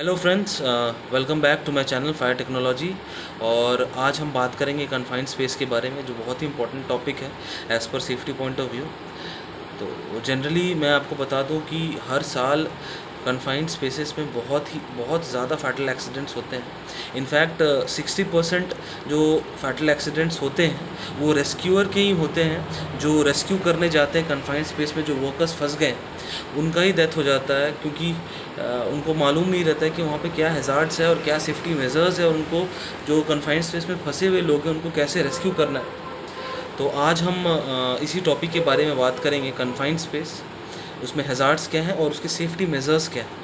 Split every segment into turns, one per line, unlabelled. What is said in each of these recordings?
Hello friends, welcome back to my channel fire technology. और आज हम बात करेंगे कन्फाइंड स्पेस के बारे में, जो बहुत ही इंपॉर्टेंट टॉपिक है as per safety point of view. तो जनरली मैं आपको बता दूं कि हर साल कन्फाइंड स्पेसेस में बहुत ज़्यादा फैटल एक्सीडेंट्स होते हैं। इनफैक्ट 60% जो फैटल एक्सीडेंट्स होते हैं वो रेस्क्यूअर के ही होते हैं। जो रेस्क्यू करने जाते हैं कन्फाइंड स्पेस में, जो वर्कर्स फंस गए उनका ही डेथ हो जाता है, क्योंकि उनको मालूम नहीं रहता है कि वहाँ पे क्या हैज़ार्ड्स है और क्या सेफ्टी मेजर्स है, और उनको जो कन्फाइंड स्पेस में फंसे हुए लोग हैं उनको कैसे रेस्क्यू करना है। तो आज हम इसी टॉपिक के बारे में बात करेंगे, कन्फाइंड स्पेस, उसमें हैज़ार्ड्स क्या हैं और उसके सेफ्टी मेजर्स क्या हैं।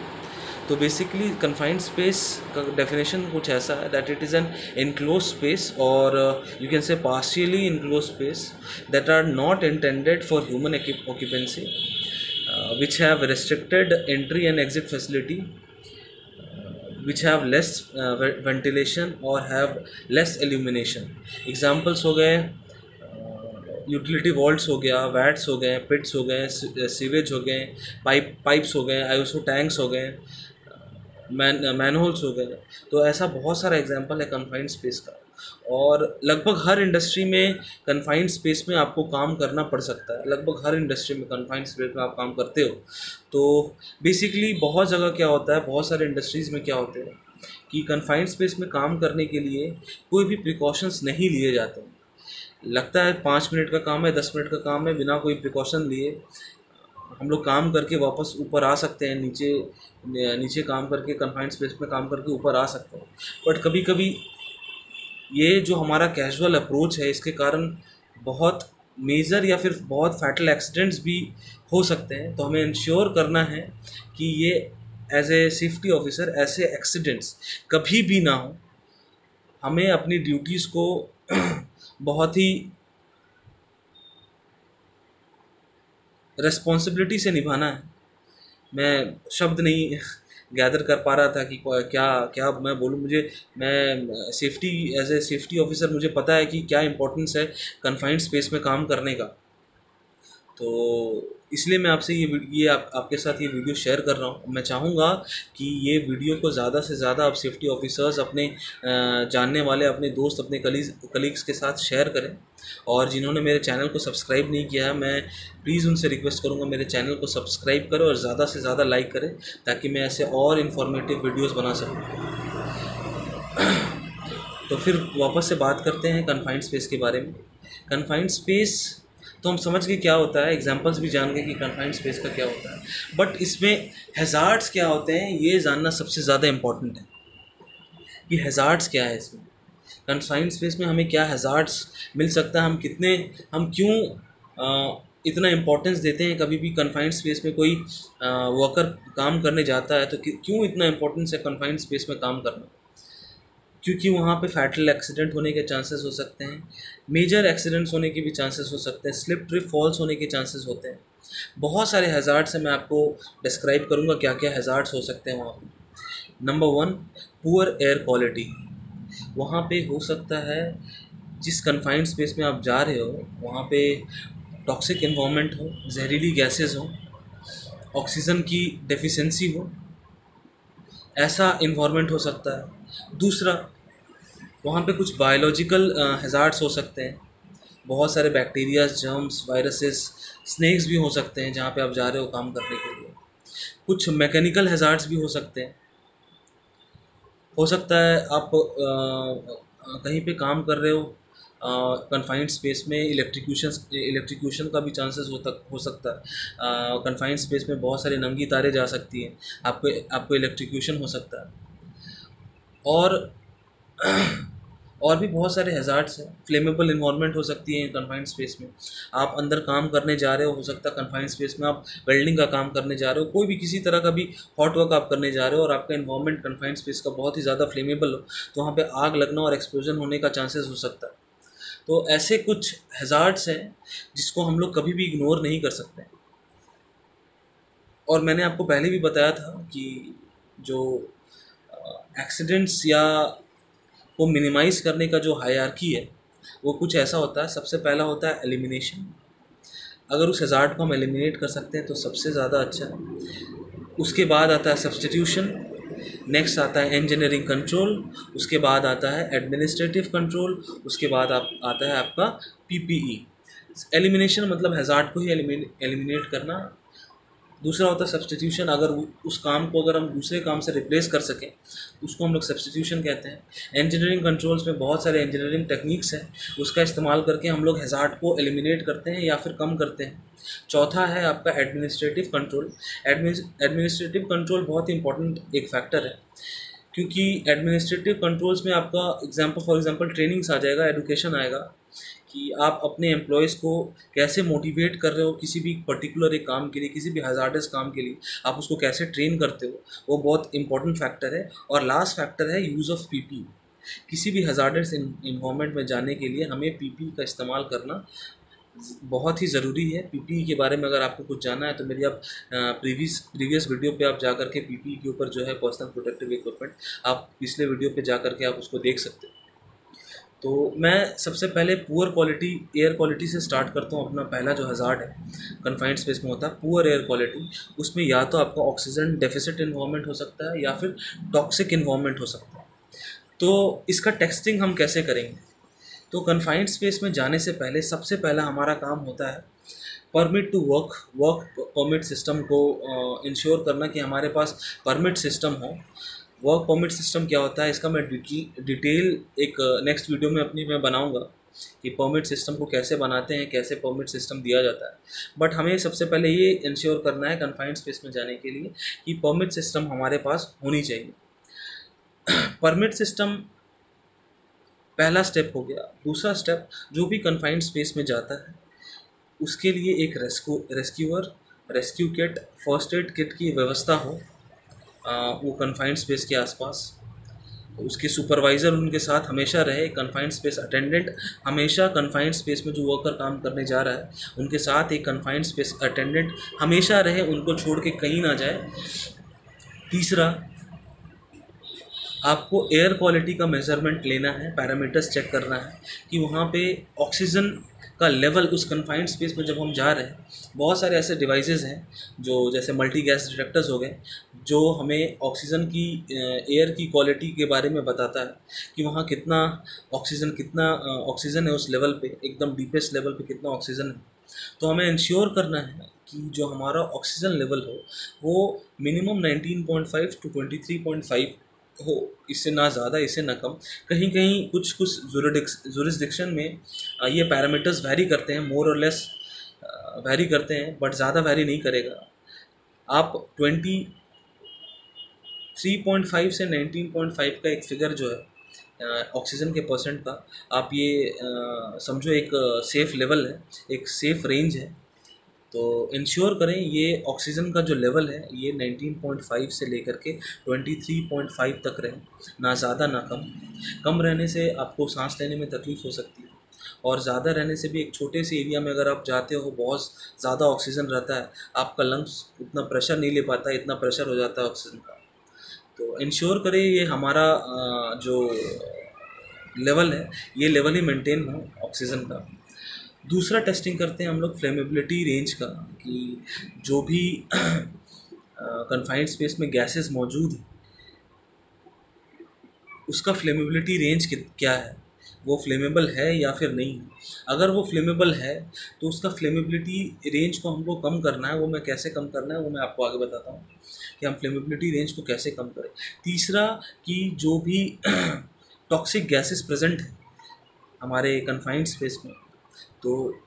तो बेसिकली कन्फाइंड स्पेस का डेफिनेशन कुछ ऐसा है that it is an enclose space, और you can say partially enclose space that are not intended for human occupancy, which have restricted entry and exit facility, which have less ventilation or have less illumination. Examples हो गए utility vaults हो गया, watts हो गए, पिट्स हो गए, sewage हो गए, पाइप्स हो गए, आईओसो टैंक्स हो गए, मैनहोल्स हो गए। तो ऐसा बहुत सारा एग्जांपल है कन्फाइंड स्पेस का, और लगभग हर इंडस्ट्री में कन्फाइंड स्पेस में आपको काम करना पड़ सकता है। लगभग हर इंडस्ट्री में कन्फाइंड स्पेस में आप काम करते हो। तो बेसिकली बहुत जगह क्या होता है, बहुत सारे इंडस्ट्रीज़ में क्या होते हैं कि कन्फाइंड स्पेस में काम करने के लिए कोई भी प्रिकॉशंस नहीं लिए जाते हैं। लगता है 5 मिनट का काम है, 10 मिनट का काम है, बिना कोई प्रिकॉशन लिए हम लोग काम करके वापस ऊपर आ सकते हैं, नीचे नीचे काम करके कन्फाइंड स्पेस में काम करके ऊपर आ सकते हैं। बट कभी कभी ये जो हमारा कैजुअल अप्रोच है, इसके कारण बहुत मेजर या फिर बहुत फैटल एक्सीडेंट्स भी हो सकते हैं। तो हमें इंश्योर करना है कि ये एज ए सेफ्टी ऑफिसर ऐसे एक्सीडेंट्स कभी भी ना हो। हमें अपनी ड्यूटीज़ को बहुत ही रिस्पॉन्सिबिलिटी से निभाना है। मैं शब्द नहीं गैदर कर पा रहा था कि क्या क्या मैं बोलूँ। मैं safety, as a safety officer मुझे पता है कि क्या इंपॉर्टेंस है कन्फाइंड स्पेस में काम करने का। तो इसलिए मैं आपसे ये आपके साथ ये वीडियो शेयर कर रहा हूँ। मैं चाहूँगा कि ये वीडियो को ज़्यादा से ज़्यादा आप सेफ्टी ऑफिसर्स, अपने जानने वाले, अपने दोस्त, अपने कलीग्स के साथ शेयर करें। और जिन्होंने मेरे चैनल को सब्सक्राइब नहीं किया है, मैं प्लीज़ उनसे रिक्वेस्ट करूँगा मेरे चैनल को सब्सक्राइब करें और ज़्यादा से ज़्यादा लाइक करें, ताकि मैं ऐसे और इन्फॉर्मेटिव वीडियोज़ बना सकूँ। तो फिर वापस से बात करते हैं कन्फाइंड स्पेस के बारे में। कन्फाइंड स्पेस तो हम समझ गए क्या होता है, एग्जांपल्स भी जान गए कि कन्फाइंड स्पेस का क्या होता है। बट इसमें हैज़ार्ड्स क्या होते हैं ये जानना सबसे ज़्यादा इम्पॉर्टेंट है कि हैज़ार्ड्स क्या है इसमें। कन्फाइंड स्पेस में हमें क्या हैज़ार्ड्स मिल सकता है, हम क्यों इतना इम्पोर्टेंस देते हैं। कभी भी कन्फाइंड स्पेस में कोई वर्कर काम करने जाता है तो क्यों इतना इम्पोर्टेंस है कन्फाइंड स्पेस में काम करना। क्योंकि वहाँ पे फैटल एक्सीडेंट होने के चांसेस हो सकते हैं, मेजर एक्सीडेंट्स होने के भी चांसेस हो सकते हैं, स्लिप ट्रिप फॉल्स होने के चांसेस होते हैं। बहुत सारे हैज़ार्ड्स हैं, मैं आपको डिस्क्राइब करूँगा क्या क्या हैज़ार्ड्स हो सकते हैं वहाँ पे। Number 1, poor air quality. वहाँ पे हो सकता है, जिस कन्फाइंड स्पेस में आप जा रहे हो वहाँ पे टॉक्सिक इन्वायरमेंट हो, जहरीली गैसेस हो, ऑक्सीजन की डेफिशिएंसी हो, ऐसा इन्वायरमेंट हो सकता है। दूसरा, वहाँ पे कुछ बायोलॉजिकल हैज़ार्ड्स हो सकते हैं। बहुत सारे बैक्टीरियाज, जर्म्स, वायरसेस, स्नेक्स भी हो सकते हैं जहाँ पे आप जा रहे हो काम करने के लिए। कुछ मैकेनिकल हैज़ार्ड्स भी हो सकते हैं। हो सकता है आप कहीं पे काम कर रहे हो कन्फाइंड स्पेस में, इलेक्ट्रिक्यूशन का भी चांसेस हो सकता है। कन्फाइंड स्पेस में बहुत सारी नंगी तारें जा सकती हैं, आपको इलेक्ट्रिक्यूशन हो सकता है। और और भी बहुत सारे हैज़ार्ड्स हैं। फ्लेमेबल इन्वायरमेंट हो सकती है कन्फाइंड स्पेस में। आप अंदर काम करने जा रहे हो सकता है कन्फाइंड स्पेस में आप वेल्डिंग का काम करने जा रहे हो, कोई भी किसी तरह का भी हॉट वर्क आप करने जा रहे हो, और आपका इन्वायरमेंट कन्फाइंड स्पेस का बहुत ही ज़्यादा फ्लेमेबल हो, तो वहाँ पे आग लगना और एक्सप्लोजन होने का चांसेस हो सकता है। तो ऐसे कुछ हैज़ार्ड्स हैं जिसको हम लोग कभी भी इग्नोर नहीं कर सकते। और मैंने आपको पहले भी बताया था कि जो एक्सीडेंट्स या को मिनिमाइज़ करने का जो हायरार्की है वो कुछ ऐसा होता है। सबसे पहला होता है एलिमिनेशन। अगर उस हज़ार्ड को हम एलिमिनेट कर सकते हैं तो सबसे ज़्यादा अच्छा है। उसके बाद आता है सब्स्टिट्यूशन, नेक्स्ट आता है इंजीनियरिंग कंट्रोल, उसके बाद आता है एडमिनिस्ट्रेटिव कंट्रोल, उसके बाद आता है आपका पीपीई। एलिमिनेशन मतलब हैज़ार्ड को ही एलिमिनेट करना। दूसरा होता है सब्सटीट्यूशन, अगर उस काम को अगर हम दूसरे काम से रिप्लेस कर सकें उसको हम लोग सब्सटीट्यूशन कहते हैं। इंजीनियरिंग कंट्रोल्स में बहुत सारे इंजीनियरिंग टेक्निक्स हैं, उसका इस्तेमाल करके हम लोग हैज़ार्ड को एलिमिनेट करते हैं या फिर कम करते हैं। चौथा है आपका एडमिनिस्ट्रेटिव कंट्रोल। एडमिनिस्ट्रेटिव कंट्रोल बहुत ही इंपॉर्टेंट एक फैक्टर है, क्योंकि एडमिनिस्ट्रेटिव कंट्रोल्स में आपका फॉर एग्जांपल ट्रेनिंग्स आ जाएगा, एडुकेशन आएगा कि आप अपने एम्प्लॉयज़ को कैसे मोटिवेट कर रहे हो किसी भी पर्टिकुलर एक काम के लिए, किसी भी हज़ार्डस काम के लिए आप उसको कैसे ट्रेन करते हो, वो बहुत इंपॉर्टेंट फैक्टर है। और लास्ट फैक्टर है यूज़ ऑफ पीपी। किसी भी हज़ार्डस इन्वायरमेंट में जाने के लिए हमें पीपी का इस्तेमाल करना बहुत ही ज़रूरी है। पीपी के बारे में अगर आपको कुछ जानना है तो मेरी आप प्रीवियस वीडियो पे आप जा कर के पीपी के ऊपर जो है पर्सनल प्रोटेक्टिव इक्विपमेंट, आप पिछले वीडियो पे जा कर के आप उसको देख सकते हो। तो मैं सबसे पहले पुअर क्वालिटी एयर क्वालिटी से स्टार्ट करता हूँ। अपना पहला जो हज़ार्ड है कन्फाइंड स्पेस में होता है पुअर एयर क्वालिटी। उसमें या तो आपका ऑक्सीजन डेफिसिट इन्वायरमेंट हो सकता है या फिर टॉक्सिक इन्वायरमेंट हो सकता है। तो इसका टेस्टिंग हम कैसे करेंगे? तो कन्फाइंड स्पेस में जाने से पहले सबसे पहला हमारा काम होता है permit to work permit system को इंश्योर करना कि हमारे पास परमिट सिस्टम हो। वर्क परमिट सिस्टम क्या होता है इसका मैं डिटेल एक नेक्स्ट वीडियो में अपनी मैं बनाऊंगा कि परमिट सिस्टम को कैसे बनाते हैं, कैसे परमिट सिस्टम दिया जाता है। बट हमें सबसे पहले ये इंश्योर करना है कन्फाइंड स्पेस में जाने के लिए कि परमिट सिस्टम हमारे पास होनी चाहिए। परमिट सिस्टम पहला स्टेप हो गया। दूसरा स्टेप, जो भी कन्फाइंड स्पेस में जाता है उसके लिए एक rescue kit, first aid kit की व्यवस्था हो वो कन्फाइंड स्पेस के आसपास। उसके सुपरवाइज़र उनके साथ हमेशा रहे, कन्फाइंड स्पेस अटेंडेंट हमेशा कन्फाइंड स्पेस में जो वर्कर काम करने जा रहा है उनके साथ एक कन्फाइंड स्पेस अटेंडेंट हमेशा रहे, उनको छोड़ के कहीं ना जाए। तीसरा, आपको एयर क्वालिटी का मेज़रमेंट लेना है, पैरामीटर्स चेक करना है कि वहाँ पे ऑक्सीजन का लेवल उस कन्फाइंड स्पेस में जब हम जा रहे हैं, बहुत सारे ऐसे डिवाइसेस हैं जो जैसे मल्टी गैस डिटेक्टर्स हो गए जो हमें ऑक्सीजन की एयर की क्वालिटी के बारे में बताता है कि वहाँ कितना ऑक्सीजन है उस लेवल पे, एकदम डीपेस्ट लेवल पे कितना ऑक्सीजन है। तो हमें इंश्योर करना है कि जो हमारा ऑक्सीजन लेवल हो वो मिनिमम 19.5 टू 23.5 हो, इससे ना ज़्यादा इससे ना कम। कहीं कहीं कुछ जुरिस्डिक्शन में ये पैरामीटर्स वैरी करते हैं, मोर और लेस वैरी करते हैं, बट ज़्यादा वैरी नहीं करेगा। आप 23.5 से 19.5 का एक फिगर जो है ऑक्सीजन के परसेंट का, आप ये समझो एक सेफ़ लेवल है, एक सेफ़ रेंज है। तो इंश्योर करें ये ऑक्सीजन का जो लेवल है ये 19.5 से लेकर के 23.5 तक रहे, ना ज़्यादा ना कम। कम रहने से आपको सांस लेने में तकलीफ़ हो सकती है, और ज़्यादा रहने से भी एक छोटे से एरिया में अगर आप जाते हो बहुत ज़्यादा ऑक्सीजन रहता है, आपका लंग्स उतना प्रेशर नहीं ले पाता, इतना प्रेशर हो जाता है ऑक्सीजन का। तो इंश्योर करें ये हमारा जो लेवल है ये लेवल ही मेंटेन हो ऑक्सीजन का। दूसरा टेस्टिंग करते हैं हम लोग फ्लेमेबिलिटी रेंज का, कि जो भी कन्फाइंड स्पेस में गैसेस मौजूद हैं उसका फ्लेमेबिलिटी रेंज क्या है, वो फ्लेमेबल है या फिर नहीं है। अगर वो फ्लेमेबल है तो उसका फ्लेमेबिलिटी रेंज को हमको कम करना है। वो मैं कैसे कम करना है वो मैं आपको आगे बताता हूँ कि हम फ्लेमेबिलिटी रेंज को कैसे कम करें। तीसरा, कि जो भी टॉक्सिक गैसेस प्रेजेंट है हमारे कन्फाइंड स्पेस में, तो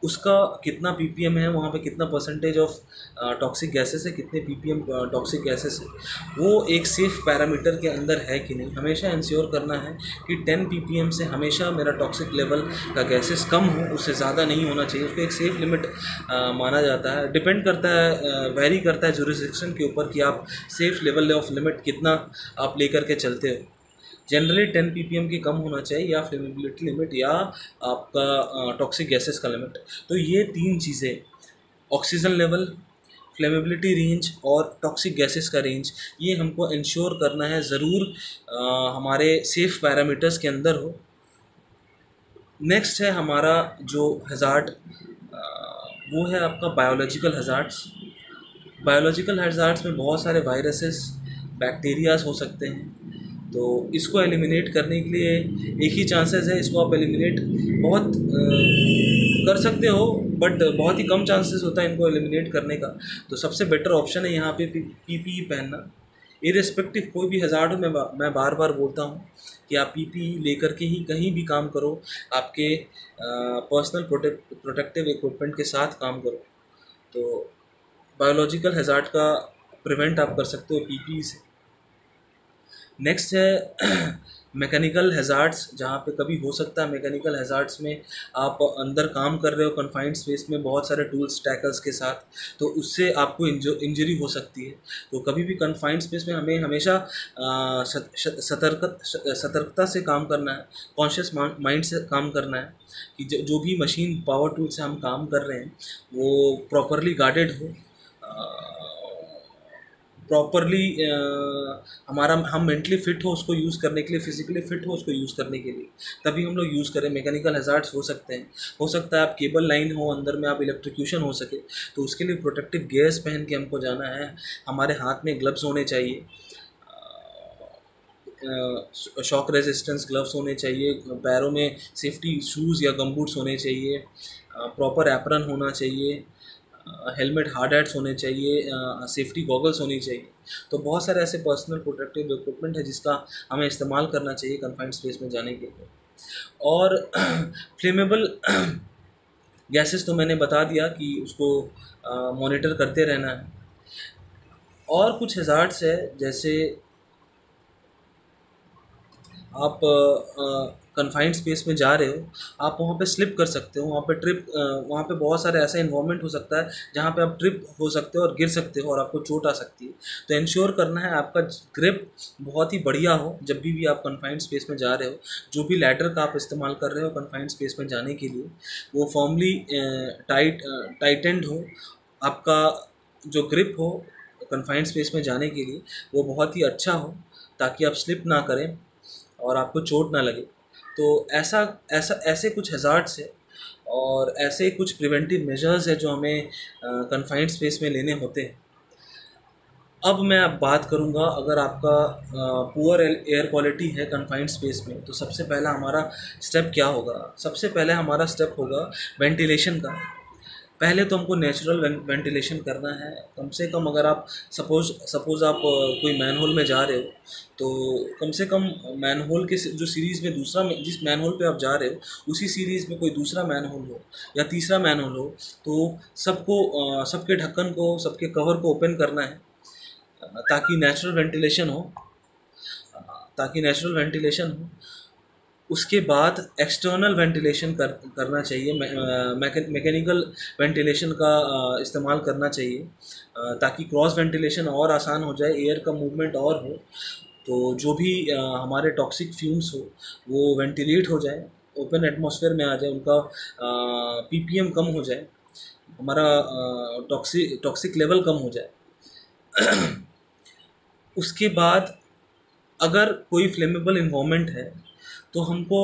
उसका कितना पीपीएम है, वहाँ पे कितना परसेंटेज ऑफ टॉक्सिक गैसेस है, कितने पीपीएम टॉक्सिक गैसेस है, वो एक सेफ पैरामीटर के अंदर है कि नहीं। हमेशा इंश्योर करना है कि 10 पीपीएम से हमेशा मेरा टॉक्सिक लेवल का गैसेस कम हो, उससे ज़्यादा नहीं होना चाहिए। उसको एक सेफ लिमिट माना जाता है। डिपेंड करता है, वेरी करता है जुरिस्डिक्शन के ऊपर कि आप सेफ लेवल ऑफ लिमिट कितना आप लेकर के चलते हो। जनरली 10 ppm के कम होना चाहिए, या फ्लेमेबिलिटी लिमिट या आपका टॉक्सिक गैसेस का लिमिट। तो ये तीन चीज़ें, ऑक्सीजन लेवल, फ्लेमेबिलिटी रेंज और टॉक्सिक गैसेस का रेंज, ये हमको इंश्योर करना है ज़रूर हमारे सेफ पैरामीटर्स के अंदर हो। नेक्स्ट है हमारा जो हज़ार्ड, वो है आपका बायोलॉजिकल हज़ार्ड्स। बायोलॉजिकल हज़ार्ड्स में बहुत सारे वायरसेस बैक्टीरियाज हो सकते हैं। तो इसको एलिमिनेट करने के लिए एक ही चांसेस है, इसको आप एलिमिनेट बहुत कर सकते हो, बट बहुत ही कम चांसेस होता है इनको एलिमिनेट करने का। तो सबसे बेटर ऑप्शन है यहाँ पे पीपीई पहनना। इरिस्पेक्टिव कोई भी हज़ार्ड हो, मैं बार बार बोलता हूँ कि आप पीपीई लेकर के ही कहीं भी काम करो, आपके पर्सनल प्रोटेक्टिव इक्विपमेंट के साथ काम करो। तो बायोलॉजिकल हैज़ार्ड का प्रिवेंट आप कर सकते हो पीपीई से। नेक्स्ट है मैकेनिकल हैज़ार्ड्स, जहाँ पे कभी हो सकता है मैकेनिकल हैज़ार्ड्स में आप अंदर काम कर रहे हो कन्फाइंड स्पेस में बहुत सारे टूल्स टैकल्स के साथ, तो उससे आपको इंजरी हो सकती है। तो कभी भी कन्फाइंड स्पेस में हमें हमेशा सतर्कता से काम करना है, कॉन्शियस माइंड से काम करना है कि जो भी मशीन पावर टूल से हम काम कर रहे हैं वो प्रॉपरली गार्डेड हो, प्रॉपरली हमारा हम मेंटली फिट हो उसको यूज़ करने के लिए, फिजिकली फिट हो उसको यूज़ करने के लिए, तभी हम लोग यूज़ करें। मैकेनिकल हैज़ार्ड्स हो सकते हैं, हो सकता है आप केबल लाइन हो अंदर में, आप इलेक्ट्रिक्यूशन हो सके, तो उसके लिए प्रोटेक्टिव गियर्स पहन के हमको जाना है। हमारे हाथ में ग्लव्स होने चाहिए, शॉक रेजिस्टेंस ग्लव्स होने चाहिए, पैरों में सेफ्टी शूज़ या गमबूट्स होने चाहिए, प्रॉपर एप्रन होना चाहिए, हेलमेट हार्ड हैट्स होने चाहिए, सेफ्टी गॉगल्स होनी चाहिए। तो बहुत सारे ऐसे पर्सनल प्रोटेक्टिव इक्विपमेंट है जिसका हमें इस्तेमाल करना चाहिए कन्फाइंड स्पेस में जाने के लिए। और फ्लेमेबल गैसेस तो मैंने बता दिया कि उसको मॉनिटर करते रहना है। और कुछ हैज़ार्ड्स है, जैसे आप कन्फाइंड स्पेस में जा रहे हो, आप वहाँ पे स्लिप कर सकते हो, वहाँ पे बहुत सारे ऐसा इन्वायरमेंट हो सकता है जहाँ पे आप ट्रिप हो सकते हो और गिर सकते हो और आपको चोट आ सकती है। तो इंश्योर करना है आपका ग्रिप बहुत ही बढ़िया हो जब भी आप कन्फाइंड स्पेस में जा रहे हो। जो भी लैडर का आप इस्तेमाल कर रहे हो कन्फाइंड स्पेस में जाने के लिए, वो फॉर्मली टाइटेंड हो, आपका जो ग्रिप हो कन्फाइंड स्पेस में जाने के लिए वो बहुत ही अच्छा हो, ताकि आप स्लिप ना करें और आपको चोट ना लगे। तो ऐसा ऐसा ऐसे कुछ हैज़ार्ड्स है और ऐसे कुछ प्रिवेंटिव मेजर्स है जो हमें कन्फाइंड स्पेस में लेने होते हैं। अब मैं अब बात करूंगा, अगर आपका पुअर एयर क्वालिटी है कन्फाइंड स्पेस में, तो सबसे पहला हमारा स्टेप क्या होगा? सबसे पहले हमारा स्टेप होगा वेंटिलेशन का। पहले तो हमको नेचुरल वेंटिलेशन करना है। कम से कम अगर आप सपोज़ आप कोई मैनहोल में जा रहे हो, तो कम से कम मैनहोल के जो सीरीज़ में जिस मैनहोल पे आप जा रहे हो उसी सीरीज़ में कोई दूसरा मैनहोल हो या तीसरा मैनहोल हो, तो सबके ढक्कन को, सबके कवर को ओपन करना है, ताकि नेचुरल वेंटिलेशन हो, ताकि नेचुरल वेंटिलेशन हो। उसके बाद एक्सटर्नल वेंटिलेशन करना चाहिए, मैकेनिकल वेंटिलेशन का इस्तेमाल करना चाहिए, ताकि क्रॉस वेंटिलेशन और आसान हो जाए, एयर का मूवमेंट और हो, तो जो भी हमारे टॉक्सिक फ्यूम्स हो वो वेंटिलेट हो जाए, ओपन एटमॉस्फेयर में आ जाए, उनका पीपीएम कम हो जाए, हमारा टॉक्सिक लेवल कम हो जाए। उसके बाद अगर कोई फ्लेमेबल इन्वायरमेंट है तो हमको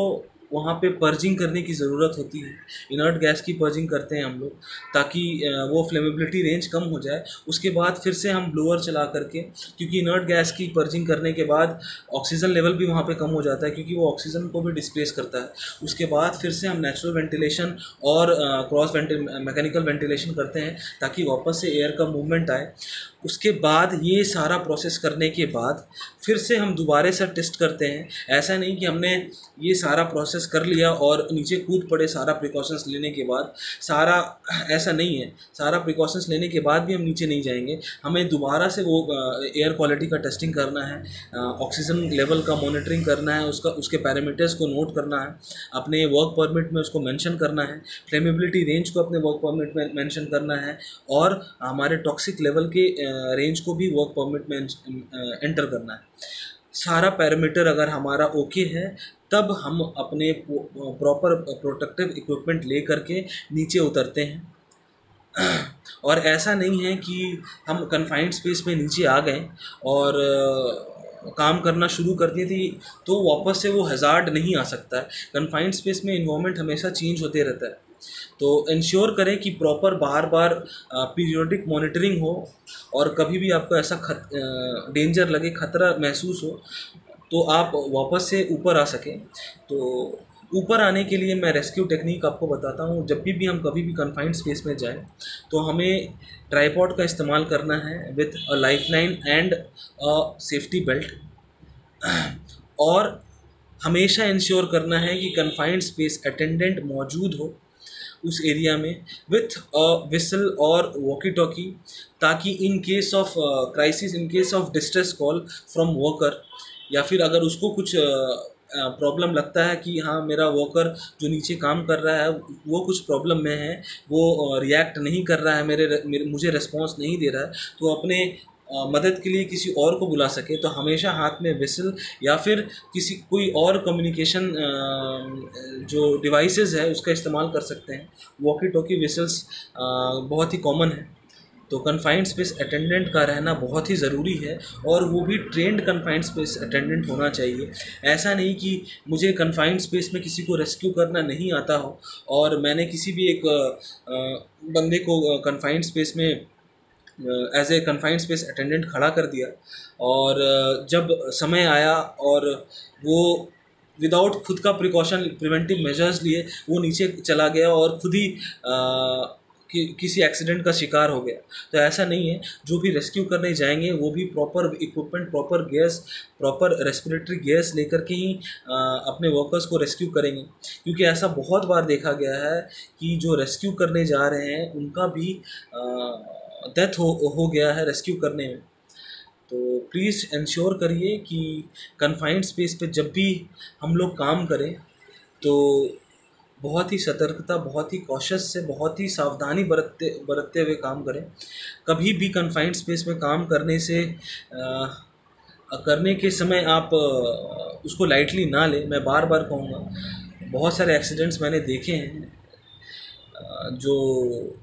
वहाँ पे पर्जिंग करने की ज़रूरत होती है। इनर्ट गैस की पर्जिंग करते हैं हम लोग, ताकि वो फ्लेमेबिलिटी रेंज कम हो जाए। उसके बाद फिर से हम ब्लोअर चला करके, क्योंकि इनर्ट गैस की पर्जिंग करने के बाद ऑक्सीजन लेवल भी वहाँ पे कम हो जाता है, क्योंकि वो ऑक्सीजन को भी डिस्प्लेस करता है। उसके बाद फिर से हम नेचुरल वेंटिलेशन और मैकेनिकल वेंटिलेशन करते हैं, ताकि वापस से एयर का मूवमेंट आए। उसके बाद ये सारा प्रोसेस करने के बाद फिर से हम दोबारा से टेस्ट करते हैं। ऐसा नहीं कि हमने ये सारा प्रोसेस कर लिया और नीचे कूद पड़े सारा प्रिकॉशंस लेने के बाद, ऐसा नहीं है। सारा प्रिकॉशंस लेने के बाद भी हम नीचे नहीं जाएंगे, हमें दोबारा से वो एयर क्वालिटी का टेस्टिंग करना है, ऑक्सीजन लेवल का मॉनिटरिंग करना है, उसके पैरामीटर्स को नोट करना है, अपने वर्क परमिट में उसको मेंशन करना है, फ्लेमेबिलिटी रेंज को अपने वर्क परमिट में मेंशन करना है, और हमारे टॉक्सिक लेवल के रेंज को भी वर्क परमिट में एंटर करना है। सारा पैरामीटर अगर हमारा ओके है, तब हम अपने प्रॉपर प्रोटेक्टिव इक्विपमेंट ले करके नीचे उतरते हैं। और ऐसा नहीं है कि हम कन्फाइंड स्पेस में नीचे आ गए और काम करना शुरू कर दिए थे तो वापस से वो हैज़ार्ड नहीं आ सकता है। कन्फाइंड स्पेस में इन्वायरमेंट हमेशा चेंज होते रहता है। तो इंश्योर करें कि प्रॉपर बार बार पीरियोडिक मॉनिटरिंग हो, और कभी भी आपको ऐसा डेंजर लगे, खतरा महसूस हो, तो आप वापस से ऊपर आ सकें। तो ऊपर आने के लिए मैं रेस्क्यू टेक्निक आपको बताता हूँ। जब भी हम कभी भी कन्फाइंड स्पेस में जाएं तो हमें ट्राइपॉड का इस्तेमाल करना है with a lifeline and a safety belt, और हमेशा इंश्योर करना है कि कन्फाइंड स्पेस अटेंडेंट मौजूद हो उस एरिया में विथ अ विसल और वॉकी टॉकी, ताकि in case of crisis, in case of distress call from worker, या फिर अगर उसको कुछ प्रॉब्लम लगता है कि हाँ मेरा वर्कर जो नीचे काम कर रहा है वो कुछ प्रॉब्लम में है, वो रिएक्ट नहीं कर रहा है, मुझे रिस्पॉन्स नहीं दे रहा है, तो अपने मदद के लिए किसी और को बुला सके, तो हमेशा हाथ में विसल या फिर कोई और कम्युनिकेशन जो डिवाइसेस है उसका इस्तेमाल कर सकते हैं। वॉकी टॉकी विसल्स बहुत ही कॉमन है। तो कन्फाइंड स्पेस अटेंडेंट का रहना बहुत ही ज़रूरी है, और वो भी ट्रेंड कन्फाइंड स्पेस अटेंडेंट होना चाहिए। ऐसा नहीं कि मुझे कन्फाइंड स्पेस में किसी को रेस्क्यू करना नहीं आता हो और मैंने किसी भी एक बंदे को कन्फाइंड स्पेस में as a confined space attendant खड़ा कर दिया, और जब समय आया और वो विदाउट खुद का प्रिकॉशन प्रिवेंटिव मेजर्स लिए वो नीचे चला गया और खुद ही किसी एक्सीडेंट का शिकार हो गया। तो ऐसा नहीं है, जो भी रेस्क्यू करने जाएंगे वो भी proper equipment, proper gas, proper respiratory gas लेकर के ही अपने वर्कर्स को रेस्क्यू करेंगे। क्योंकि ऐसा बहुत बार देखा गया है कि जो रेस्क्यू करने जा रहे हैं उनका भी डेथ हो गया है रेस्क्यू करने में। तो प्लीज़ इंश्योर करिए कि कन्फाइंड स्पेस पे जब भी हम लोग काम करें तो बहुत ही सतर्कता, बहुत ही कॉशियस से, बहुत ही सावधानी बरतते हुए काम करें। कभी भी कन्फाइंड स्पेस में काम करने के समय आप उसको लाइटली ना लें। मैं बार बार कहूँगा, बहुत सारे एक्सीडेंट्स मैंने देखे हैं, जो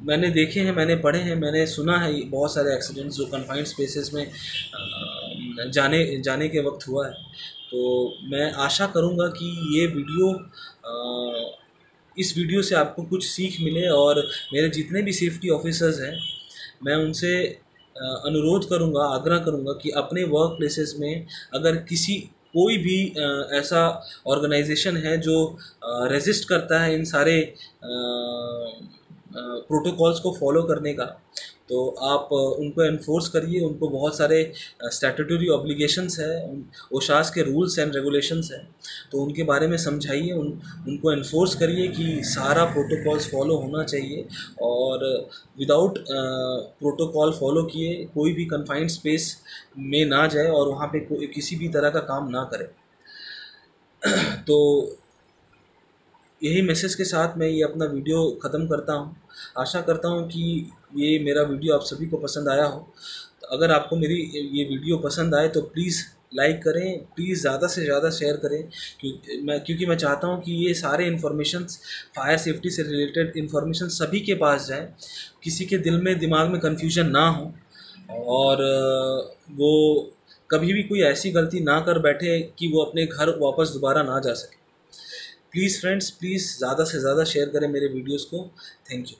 मैंने देखे हैं, मैंने पढ़े हैं, मैंने सुना है बहुत सारे एक्सीडेंट्स जो कन्फाइंड स्पेसेस में जाने के वक्त हुआ है। तो मैं आशा करूँगा कि ये वीडियो इस वीडियो से आपको कुछ सीख मिले, और मेरे जितने भी सेफ्टी ऑफिसर्स हैं मैं उनसे अनुरोध करूँगा, आग्रह करूँगा कि अपने वर्क प्लेसेस में अगर कोई भी ऐसा ऑर्गेनाइजेशन है जो रेजिस्ट करता है इन सारे प्रोटोकॉल्स को फॉलो करने का, तो आप उनको एनफोर्स करिए। उनको बहुत सारे स्टैट्यूटरी ऑब्लिगेशंस है, ओशास के रूल्स एंड रेगुलेशंस हैं, तो उनके बारे में समझाइए, उनको एनफोर्स करिए कि सारा प्रोटोकॉल्स फॉलो होना चाहिए, और विदाउट प्रोटोकॉल फॉलो किए कोई भी कन्फाइंड स्पेस में ना जाए और वहाँ पे किसी भी तरह का काम ना करे। तो यही मैसेज के साथ मैं ये अपना वीडियो ख़त्म करता हूँ। आशा करता हूँ कि ये मेरा वीडियो आप सभी को पसंद आया हो। तो अगर आपको मेरी ये वीडियो पसंद आए तो प्लीज़ लाइक करें, प्लीज़ ज़्यादा से ज़्यादा शेयर करें, क्योंकि मैं चाहता हूँ कि ये सारे इन्फॉर्मेशंस, फायर सेफ्टी से रिलेटेड इन्फॉर्मेशन सभी के पास जाए, किसी के दिमाग में कन्फ्यूजन ना हो, और वो कभी भी कोई ऐसी गलती ना कर बैठे कि वो अपने घर वापस दोबारा ना जा सके। प्लीज़ फ्रेंड्स, प्लीज़ ज़्यादा से ज़्यादा शेयर करें मेरे वीडियोस को। Thank you.